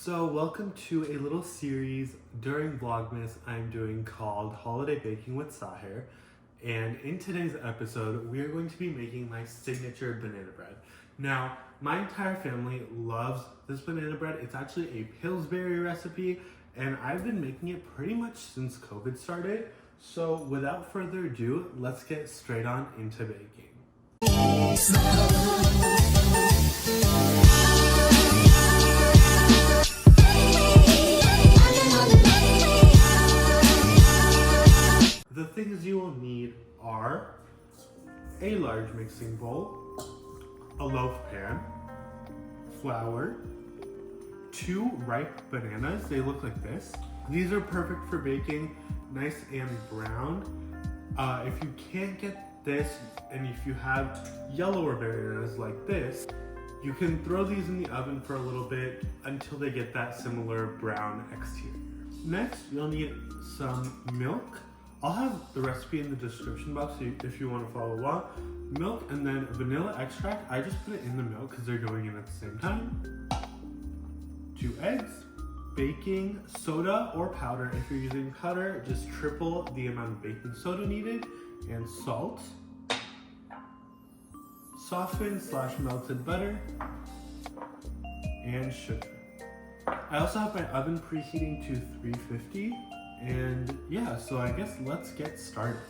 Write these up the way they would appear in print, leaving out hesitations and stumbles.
So welcome to a little series during Vlogmas I'm doing called Holiday Baking with Saahir. And in today's episode, we are going to be making my signature banana bread. Now, my entire family loves this banana bread. It's actually a Pillsbury recipe, and I've been making it pretty much since COVID started. So without further ado, let's get straight on into baking. The things you will need are a large mixing bowl, a loaf pan, flour, 2 ripe bananas. They look like this. These are perfect for baking, nice and brown. If you can't get this, and if you have yellower bananas like this, you can throw these in the oven for a little bit until they get that similar brown exterior. Next, you'll need some milk. I'll have the recipe in the description box if you want to follow along. Milk and then vanilla extract. I just put it in the milk because they're going in at the same time. 2 eggs, baking soda or powder. If you're using powder, just triple the amount of baking soda needed, and salt. Softened/melted butter, and sugar. I also have my oven preheating to 350. And yeah, so I guess let's get started.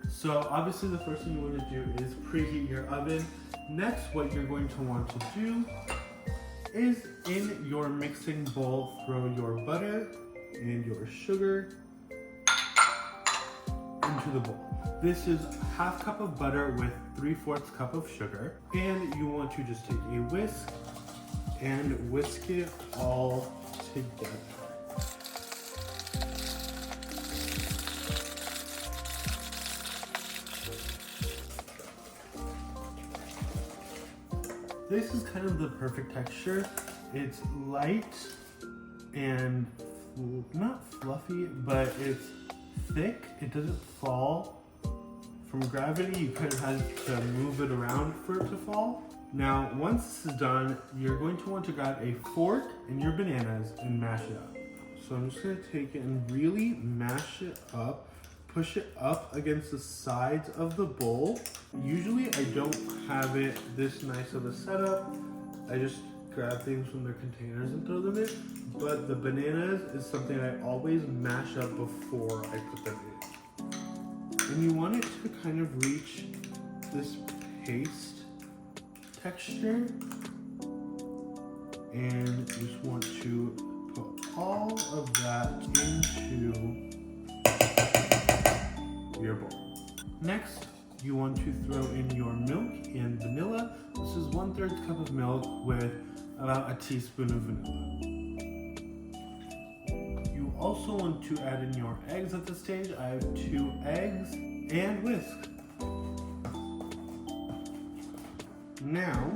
So obviously the first thing you want to do is preheat your oven. Next, what you're going to want to do is in your mixing bowl, throw your butter and your sugar into the bowl. This is 1/2 cup of butter with 3/4 cup of sugar. And you want to just take a whisk and whisk it all together. This is kind of the perfect texture. It's light and not fluffy, but it's thick. It doesn't fall from gravity. You kind of have to move it around for it to fall. Now, once this is done, you're going to want to grab a fork and your bananas and mash it up. So I'm just gonna take it and really mash it up. Push it up against the sides of the bowl. Usually I don't have it this nice of a setup. I just grab things from their containers and throw them in. But the bananas is something I always mash up before I put them in. And you want it to kind of reach this paste texture. And you just want to put all of that into your bowl. Next, you want to throw in your milk and vanilla. This is 1/3 cup of milk with about a teaspoon of vanilla. You also want to add in your eggs at this stage. I have 2 eggs and whisk. Now,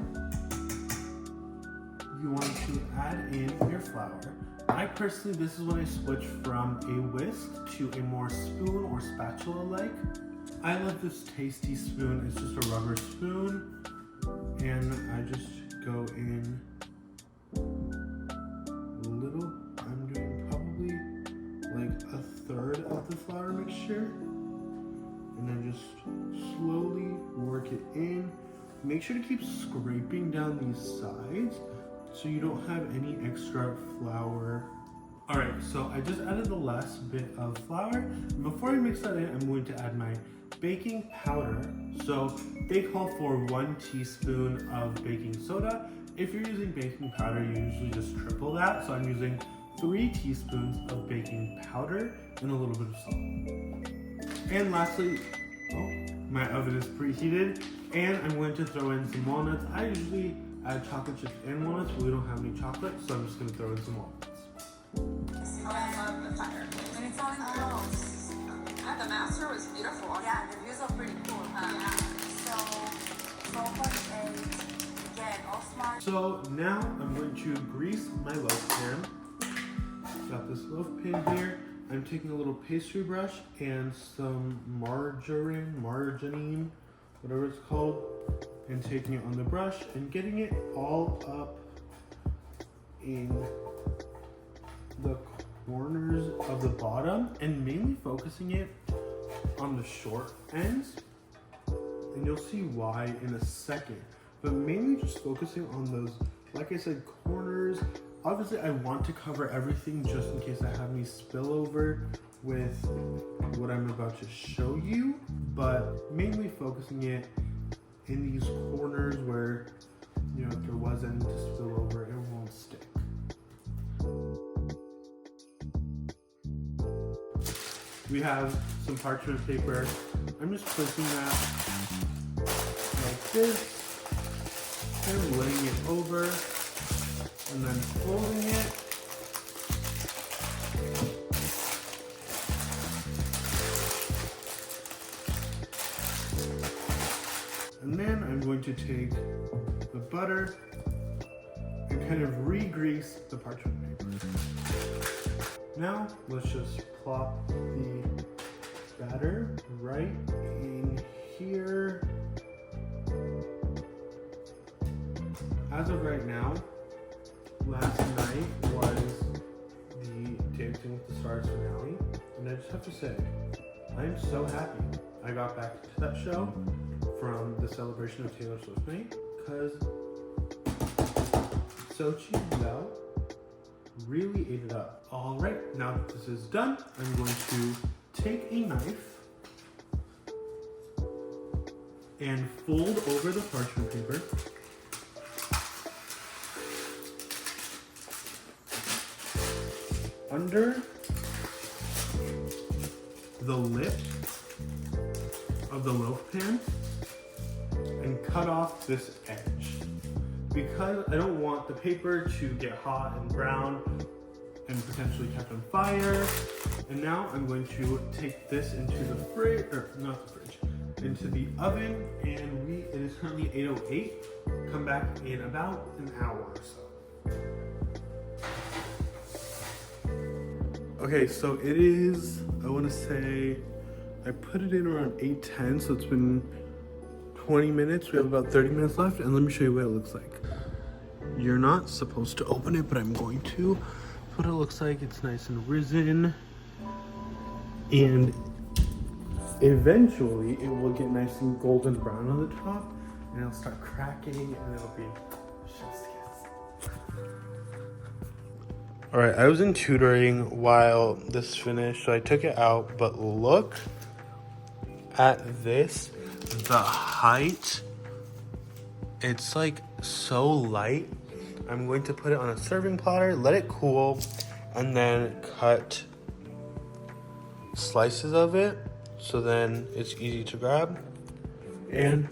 you want to add in your flour. I personally, this is when I switch from a whisk to a more spoon or spatula-like. I love this tasty spoon. It's just a rubber spoon. And I just go in a little. I'm doing probably like 1/3 of the flour mixture. And then just slowly work it in. Make sure to keep scraping down these sides so you don't have any extra flour. Alright, so I just added the last bit of flour. Before I mix that in, I'm going to add my baking powder. So they call for 1 teaspoon of baking soda. If you're using baking powder, you usually just triple that. So I'm using 3 teaspoons of baking powder and a little bit of salt. And lastly, my oven is preheated, and I'm going to throw in some walnuts. I usually add chocolate chips and walnuts, but we don't have any chocolate, so I'm just going to throw in some walnuts. I love the fire. And it's all in close. The master was beautiful. Yeah, the views are pretty cool, huh? Yeah. So much eggs. Again, all smart. So now I'm going to grease my loaf pan. Got this loaf pan here. I'm taking a little pastry brush and some margarine, whatever it's called, and taking it on the brush and getting it all up in the corners of the bottom and mainly focusing it on the short ends. And you'll see why in a second. But mainly just focusing on those, like I said, corners. Obviously, I want to cover everything just in case I have any spillover with what I'm about to show you. But mainly focusing it in these corners where, you know, if there was any to spill over, it won't stick. We have some parchment paper. I'm just placing that like this, kind of laying it over, and then folding it. And then I'm going to take the butter and kind of re-grease the parchment paper. Now, let's just plop the batter right in here. As of right now, last night was the Dancing with the Stars finale, and I just have to say, I am so happy I got back to that show from the celebration of Taylor Swift night, because Sochi Bell really ate it up. All right, now that this is done, I'm going to take a knife and fold over the parchment paper. Under the lip of the loaf pan and cut off this edge, because I don't want the paper to get hot and brown and potentially catch on fire. And now I'm going to take this into the fridge, or not the fridge, into the oven, and it is currently 8:08. Come back in about an hour or so. Okay, so it is, I want to say, I put it in around 8:10, so it's been 20 minutes. We have about 30 minutes left, and let me show you what it looks like. You're not supposed to open it, but I'm going to. That's what it looks like. It's nice and risen. And eventually, it will get nice and golden brown on the top, and it'll start cracking, and it'll be chef's kiss. All right, I was in tutoring while this finished, so I took it out, but look at this, the height, it's like so light. I'm going to put it on a serving platter, let it cool, and then cut slices of it, so then it's easy to grab. And